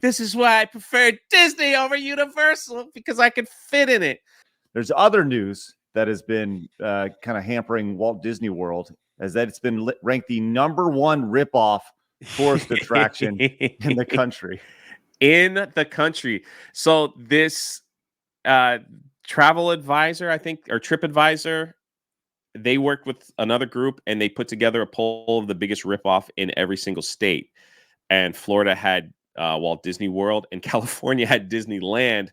This is why I prefer Disney over Universal, because I could fit in it. There's other news that has been kind of hampering Walt Disney World, as that it's been ranked the #1 ripoff tourist attraction in the country. In the country. So this travel advisor, I think, or trip advisor, they worked with another group and they put together a poll of the biggest ripoff in every single state. And Florida had Walt Disney World, and California had Disneyland.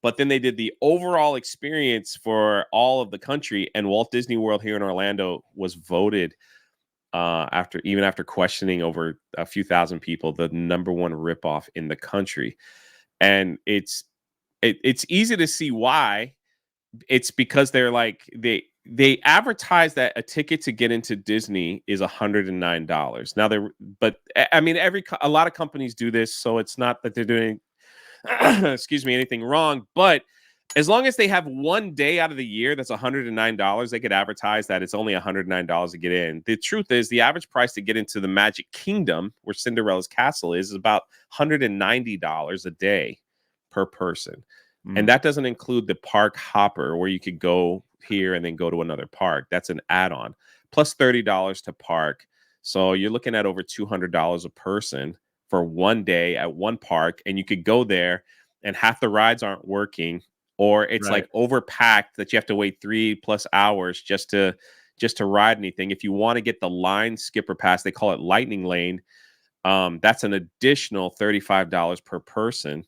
But then they did the overall experience for all of the country, and Walt Disney World here in Orlando was voted after questioning over a few thousand people, the #1 ripoff in the country. And it's easy to see why. It's because they're like they advertise that a ticket to get into Disney is $109. Now but I mean, a lot of companies do this, so it's not that they're doing excuse me, anything wrong. But as long as they have one day out of the year that's $109, they could advertise that it's only $109 to get in. The truth is, the average price to get into the Magic Kingdom, where Cinderella's castle is about $190 a day per person. And that doesn't include the park hopper, where you could go here and then go to another park. That's an add-on, plus $30 to park. So you're looking at over $200 a person for one day at one park. And you could go there and half the rides aren't working, or it's like overpacked that you have to wait 3+ hours just to ride anything. If you want to get the line skipper pass, they call it Lightning Lane. That's an additional $35 per person.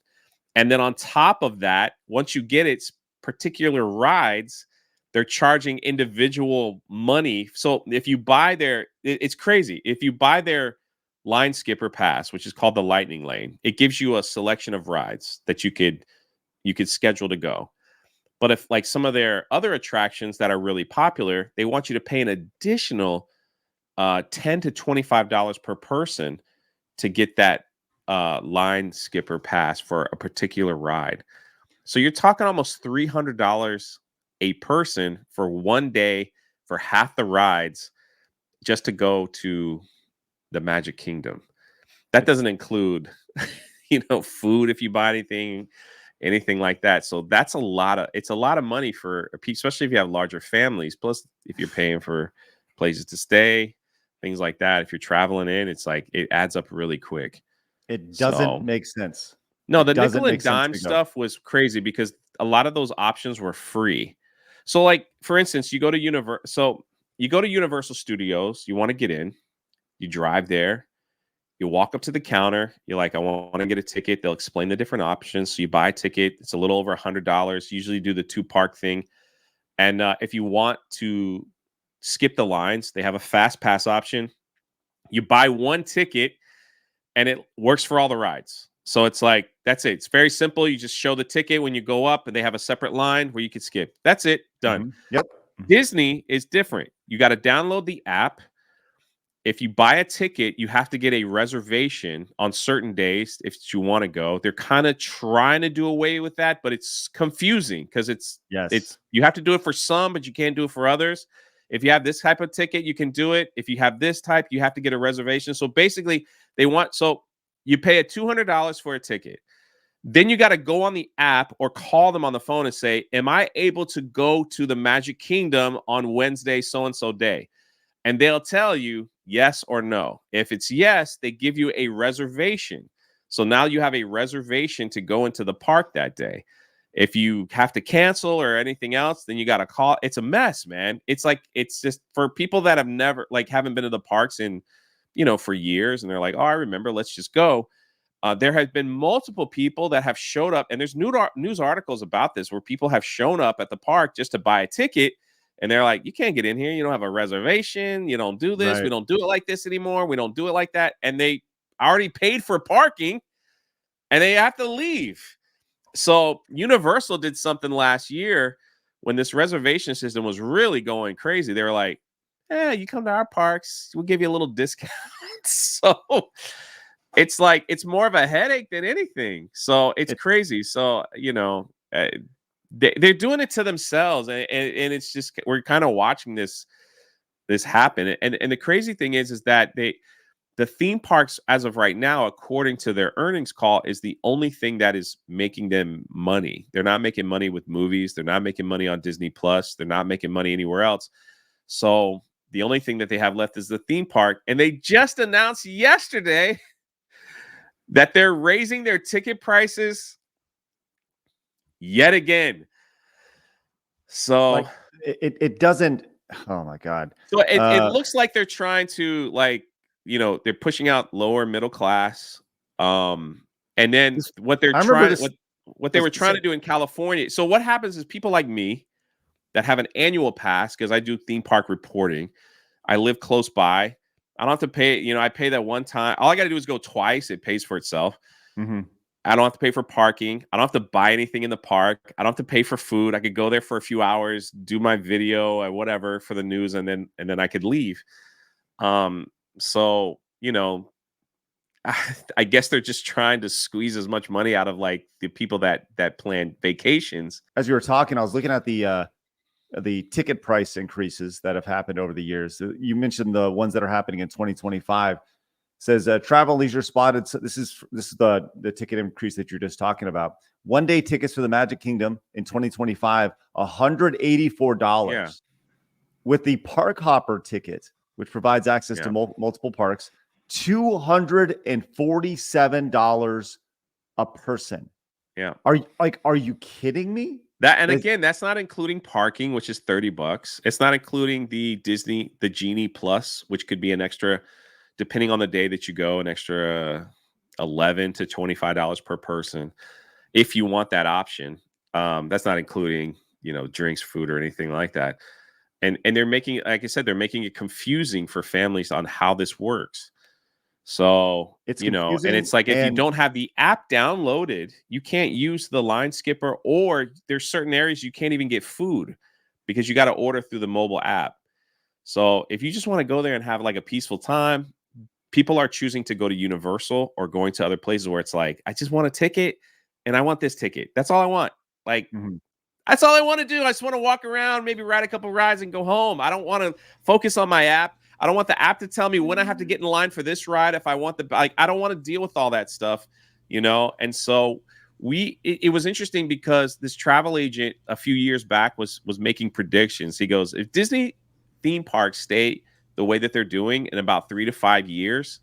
And then on top of that, once you get its particular rides, they're charging individual money. So if you buy it's crazy. If you buy their line skipper pass, which is called the Lightning Lane, it gives you a selection of rides that you could schedule to go. But if, like, some of their other attractions that are really popular, they want you to pay an additional $10 to $25 per person to get that line skipper pass for a particular ride. So you're talking almost $300 a person for one day for half the rides just to go to the Magic Kingdom. That doesn't include, food if you buy anything like that. So it's a lot of money for people, especially if you have larger families. Plus, if you're paying for places to stay, things like that. If you're traveling in, it's like it adds up really quick. It doesn't make sense. No, the nickel and dime stuff was crazy because a lot of those options were free. So, like, for instance, you go to Universal Studios, you want to get in, you drive there, you walk up to the counter, you're like, I want to get a ticket. They'll explain the different options. So you buy a ticket. It's a little over $100. Usually do the 2-park thing. And if you want to skip the lines, they have a fast pass option. You buy one ticket and it works for all the rides. So it's like, that's it. It's very simple. You just show the ticket when you go up, and they have a separate line where you can skip. That's it. Done. Yep. Disney is different. You got to download the app. If you buy a ticket, you have to get a reservation on certain days if you want to go. They're kind of trying to do away with that, but it's confusing because it's you have to do it for some, but you can't do it for others. If you have this type of ticket, you can do it. If you have this type, you have to get a reservation. So basically, you pay $200 for a ticket. Then you got to go on the app or call them on the phone and say, am I able to go to the Magic Kingdom on Wednesday, so-and-so day? And they'll tell you yes or no. If it's yes, they give you a reservation. So now you have a reservation to go into the park that day. If you have to cancel or anything else, then you got to call. It's a mess, man. It's just for people that haven't been to the parks in, for years. And they're like, oh, I remember, let's just go. There have been multiple people that have showed up, and there's news articles about this where people have shown up at the park just to buy a ticket. And they're like, you can't get in here. You don't have a reservation. You don't do this. Right. We don't do it like this anymore. We don't do it like that. And they already paid for parking and they have to leave. So Universal did something last year when this reservation system was really going crazy. They were like, you come to our parks, we'll give you a little discount. So it's like, it's more of a headache than anything. So it's crazy. So, they're doing it to themselves, and it's just, we're kind of watching this happen. And the crazy thing is that the theme parks, as of right now, according to their earnings call, is the only thing that is making them money. They're not making money with movies. They're not making money on Disney Plus. They're not making money anywhere else. So the only thing that they have left is the theme park. And they just announced yesterday that they're raising their ticket prices yet again. So like it doesn't. Oh my God. So it looks like they're trying to, like, they're pushing out lower middle class. And then This, what they're I remember trying this. what they were trying to do in California. So what happens is people like me that have an annual pass, because I do theme park reporting. I live close by. I don't have to pay, I pay that one time. All I got to do is go twice. It pays for itself. Mm-hmm. I don't have to pay for parking. I don't have to buy anything in the park. I don't have to pay for food. I could go there for a few hours, do my video or whatever for the news, and then I could leave. So, I guess they're just trying to squeeze as much money out of, like, the people that plan vacations. As you were talking, I was looking at the ticket price increases that have happened over the years. You mentioned the ones that are happening in 2025. It says Travel Leisure spotted. So this is the ticket increase that you're just talking about. 1 day tickets for the Magic Kingdom in 2025, $184. Yeah. With the Park Hopper ticket, which provides access to multiple parks, $247 a person. Yeah. Are you kidding me? That, and again, that's not including parking, which is $30. It's not including the Genie Plus, which could be an extra, depending on the day that you go, an extra $11 to $25 per person, if you want that option. That's not including, drinks, food, or anything like that. And they're making, like I said, they're making it confusing for families on how this works. So, it's and it's like, if you don't have the app downloaded, you can't use the line skipper, or there's certain areas you can't even get food because you got to order through the mobile app. So if you just want to go there and have, like, a peaceful time, people are choosing to go to Universal or going to other places where it's like, I just want a ticket and I want this ticket. That's all I want. Like, that's all I want to do. I just want to walk around, maybe ride a couple rides and go home. I don't want to focus on my app. I don't want the app to tell me when I have to get in line for this ride. If I want I don't want to deal with all that stuff, And so it was interesting because this travel agent a few years back was making predictions. He goes, if Disney theme parks stay the way that they're doing in about 3 to 5 years,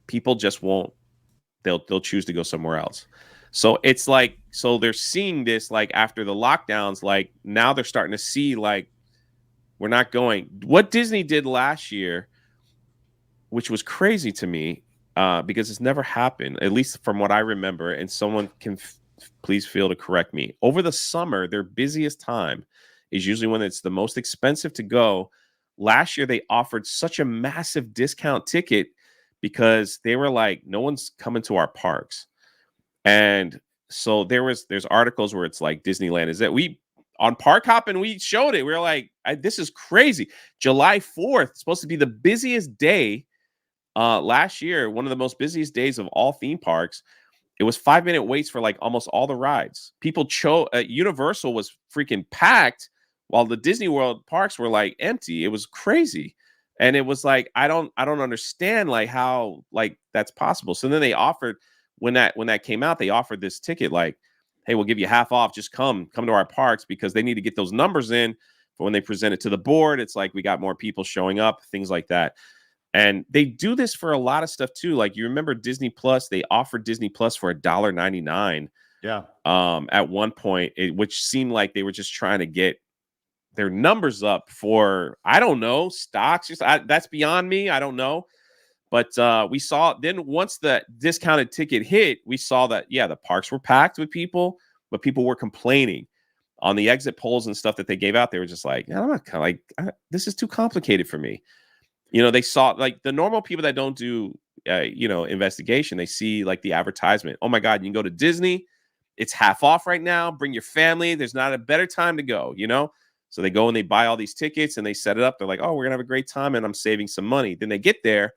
people just won't. They'll choose to go somewhere else. So it's like, so they're seeing this, like, after the lockdowns, like, now they're starting to see, like, we're not going. What Disney did last year, which was crazy to me, because it's never happened, at least from what I remember, and someone can please feel to correct me. Over the summer, their busiest time is usually when it's the most expensive to go. Last year, they offered such a massive discount ticket because they were like, no one's coming to our parks. And so there's articles where it's like, Disneyland is that we on Park Hop, and we showed it. We were like, this is crazy. July 4th, supposed to be the busiest day last year, one of the most busiest days of all theme parks. It was 5-minute waits for, like, almost all the rides. People Universal was freaking packed while the Disney World parks were, like, empty. It was crazy. And it was like, I don't understand, like, how, like, that's possible. So then they offered, when that came out, they offered this ticket, like, hey, we'll give you half off. Just come to our parks, because they need to get those numbers in for when they present it to the board. It's like, we got more people showing up, things like that. And they do this for a lot of stuff too. Like, you remember Disney Plus? They offered Disney Plus for $1.99. Yeah. At one point, which seemed like they were just trying to get their numbers up for, I don't know, stocks. That's beyond me. I don't know. But we saw then, once the discounted ticket hit, we saw that, the parks were packed with people, but people were complaining on the exit polls and stuff that they gave out. They were just like, I'm not this is too complicated for me. They saw, like, the normal people that don't do, investigation, they see, like, the advertisement. Oh my God, you can go to Disney. It's half off right now. Bring your family. There's not a better time to go, So they go and they buy all these tickets and they set it up. They're like, oh, we're gonna have a great time and I'm saving some money. Then they get there.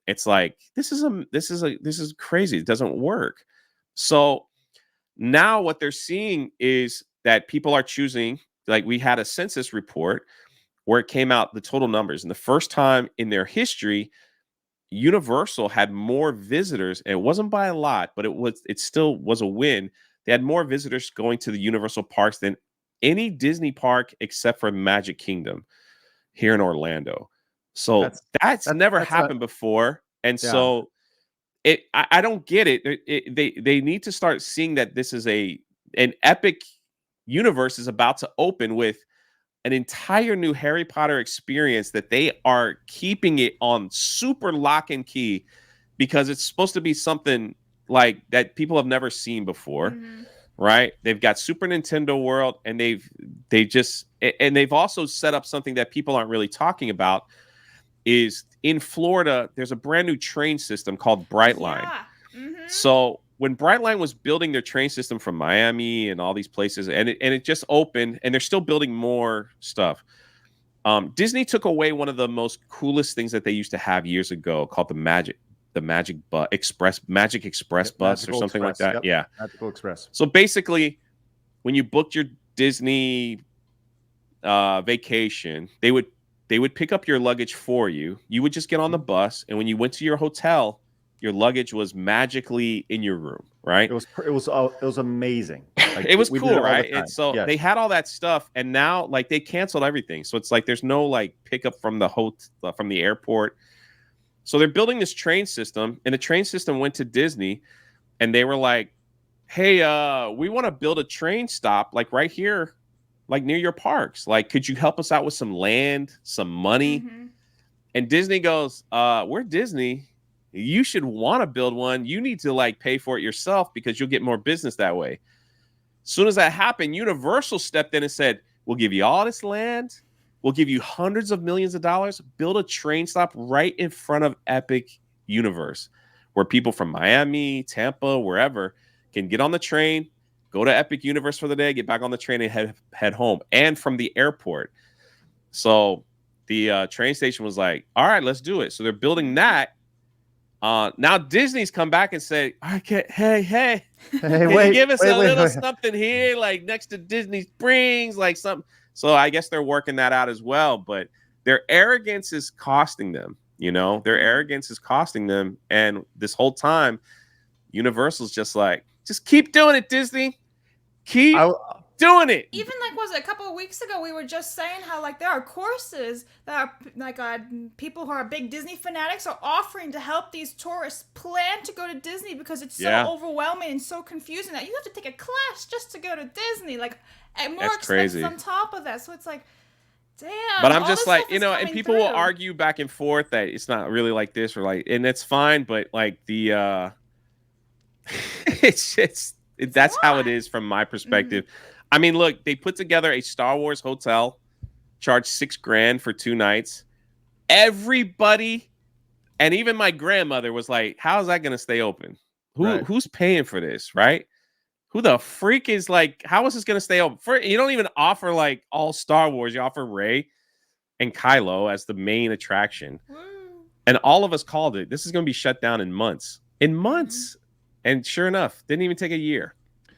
It's like, this is crazy. It doesn't work. So now what they're seeing is that people are choosing, like, we had a census report where it came out, the total numbers. And the first time in their history, Universal had more visitors, and it wasn't by a lot, but it still was a win. They had more visitors going to the Universal parks than any Disney park except for Magic Kingdom here in Orlando. So That's that's never that's a happened before. And yeah. so I don't get it. They need to start seeing that this is an epic universe is about to open with an entire new Harry Potter experience that they are keeping it on super lock and key because it's supposed to be something like that people have never seen before, right? They've got Super Nintendo World, and they've also set up something that people aren't really talking about. Is in Florida, there's a brand new train system called Brightline. Yeah. So when Brightline was building their train system from Miami and all these places, and it just opened, and they're still building more stuff. Disney took away one of the most coolest things that they used to have years ago, called the Magic Express bus or Magical something like Express. that. Yep. Yeah. Magical Express. So basically, when you booked your Disney vacation, they would pick up your luggage for you. You would just get on the bus, and when you went to your hotel, your luggage was magically in your room, right? It was amazing. Like, it was we did cool, it all the right? time. And so Yes. they had all that stuff, and now like they canceled everything. So it's like there's no like pickup from the airport. So they're building this train system, and the train system went to Disney, and they were like, "Hey, we want to build a train stop like right here, like near your parks. Like, could you help us out with some land, some money?" And Disney goes, "We're Disney. You should want to build one. You need to like pay for it yourself because you'll get more business that way." As soon as that happened, Universal stepped in and said, "We'll give you all this land. We'll give you hundreds of millions of dollars. Build a train stop right in front of Epic Universe, where people from Miami, Tampa, wherever can get on the train, go to Epic Universe for the day, get back on the train, and head home, and from the airport." So the train station was like, "All right, let's do it." So they're building that. Now Disney's come back and say, "Okay, hey, can you give us a little something here, like next to Disney Springs, like something?" So I guess they're working that out as well. But their arrogance is costing them. Their arrogance is costing them. And this whole time, Universal's just like, just keep doing it, Disney. Keep doing it. Even like, was it a couple of weeks ago, we were just saying how like there are courses that are like people who are big Disney fanatics are offering to help these tourists plan to go to Disney because it's so overwhelming and so confusing that you have to take a class just to go to Disney, like, and more expenses on top of that. So it's like, damn. But I'm just like, and people will argue back and forth that it's not really like this or like, and it's fine, but like the that's how it is from my perspective. I mean, look, they put together a Star Wars hotel, charged $6,000 for 2 nights. Everybody, and even my grandmother was like, "How is that going to stay open? Who's paying for this, right? Who the freak is like, how is this going to stay open? You don't even offer like all Star Wars. You offer Rey and Kylo as the main attraction." And all of us called it. This is going to be shut down in months. And sure enough, didn't even take a year.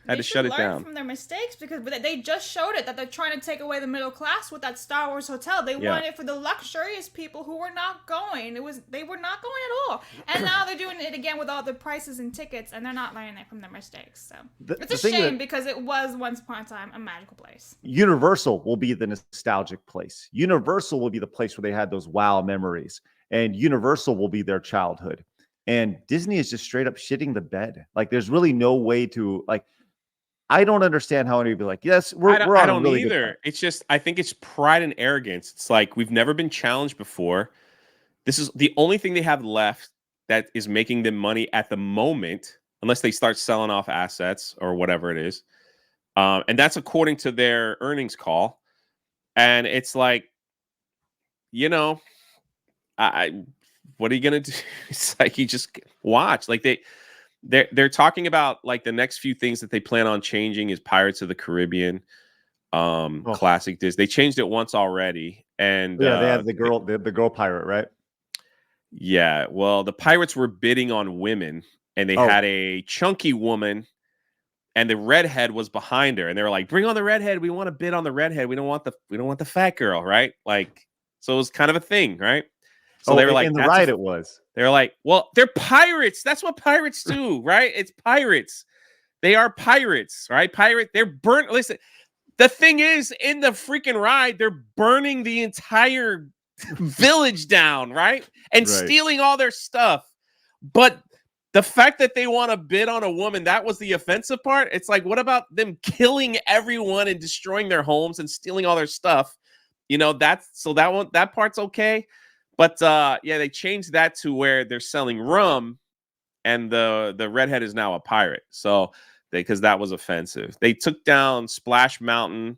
Had to shut it down. They should learn from their mistakes because they just showed it that they're trying to take away the middle class with that Star Wars hotel. They wanted it for the luxurious people who were not going. They were not going at all. And now they're doing it again with all the prices and tickets, and they're not learning from their mistakes. So it's a shame because it was once upon a time a magical place. Universal will be the nostalgic place. Universal will be the place where they had those wow memories, and Universal will be their childhood. And Disney is just straight up shitting the bed. Like, there's really no way to like. I don't understand how anybody be like, yes, we're on I don't a really either. good time. It's just, I think it's pride and arrogance. It's like, we've never been challenged before. This is the only thing they have left that is making them money at the moment, unless they start selling off assets or whatever it is. And that's according to their earnings call. And it's like, what are you going to do? It's like, you just watch. Like they're talking about like the next few things that they plan on changing is Pirates of the Caribbean, classic Disney. They changed it once already, and they had the girl pirate, right? Yeah, well, the pirates were bidding on women, and they had a chunky woman, and the redhead was behind her, and they were like, "Bring on the redhead. We want to bid on the redhead. We don't want the fat girl, right?" Like, so it was kind of a thing, right? So they were like, in the ride it was. They're like, well, they're pirates. That's what pirates do, right? It's pirates. They are pirates, right? They're burnt. Listen, the thing is, in the freaking ride, they're burning the entire village down, right? And stealing all their stuff. But the fact that they want to bid on a woman, that was the offensive part. It's like, what about them killing everyone and destroying their homes and stealing all their stuff? You know, that part's okay. But yeah, they changed that to where they're selling rum and the redhead is now a pirate. So because that was offensive. They took down Splash Mountain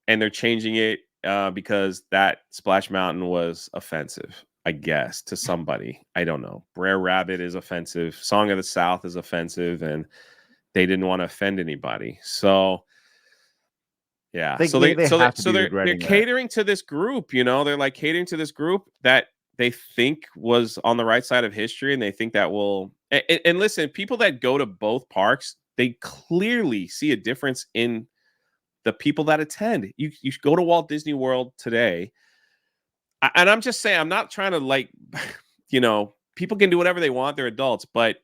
and they're changing it because that Splash Mountain was offensive, I guess, to somebody. I don't know. Brer Rabbit is offensive. Song of the South is offensive, and they didn't want to offend anybody. So yeah. They're catering to this group, you know, they're like catering to this group that they think was on the right side of history, and they think that will and listen, people that go to both parks, they clearly see a difference in the people that attend. You go to Walt Disney World today, and I'm just saying, I'm not trying to like, you know, people can do whatever they want. They're adults, but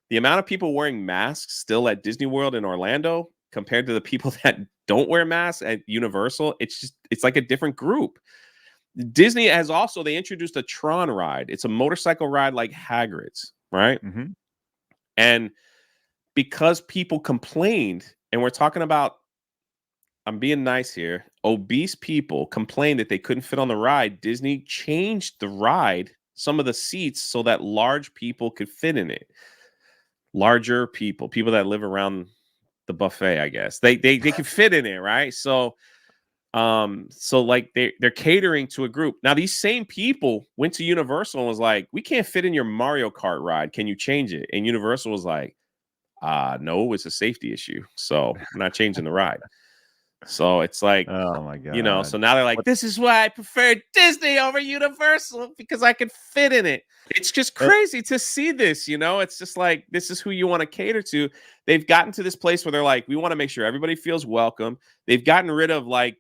the amount of people wearing masks still at Disney World in Orlando compared to the people that don't wear masks at Universal, it's like a different group. Disney has also, they introduced a Tron ride. It's a motorcycle ride like Hagrid's, right? Mm-hmm. And because people complained, and we're talking about, I'm being nice here, obese people complained that they couldn't fit on the ride. Disney changed the ride, some of the seats, so that large people could fit in it. Larger people that live around the buffet, I guess. They can fit in it, right? So like they're catering to a group. Now these same people went to Universal and was like, we can't fit in your Mario Kart ride. Can you change it? And Universal was like, no, it's a safety issue. So I'm not changing the ride. So it's like, oh my God, you know, so now they're like, this is why I prefer Disney over Universal, because I can fit in it. It's just crazy to see this, you know, it's just like, this is who you want to cater to. They've gotten to this place where they're like, we want to make sure everybody feels welcome. They've gotten rid of like,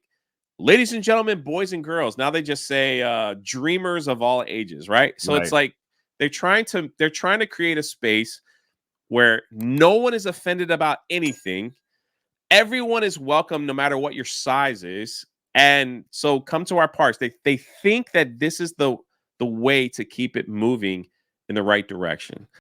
ladies and gentlemen, boys and girls. Now they just say dreamers of all ages, right? So it's like they're trying to create a space where no one is offended about anything. Everyone is welcome no matter what your size is. And so come to our parks. They think that this is the way to keep it moving in the right direction.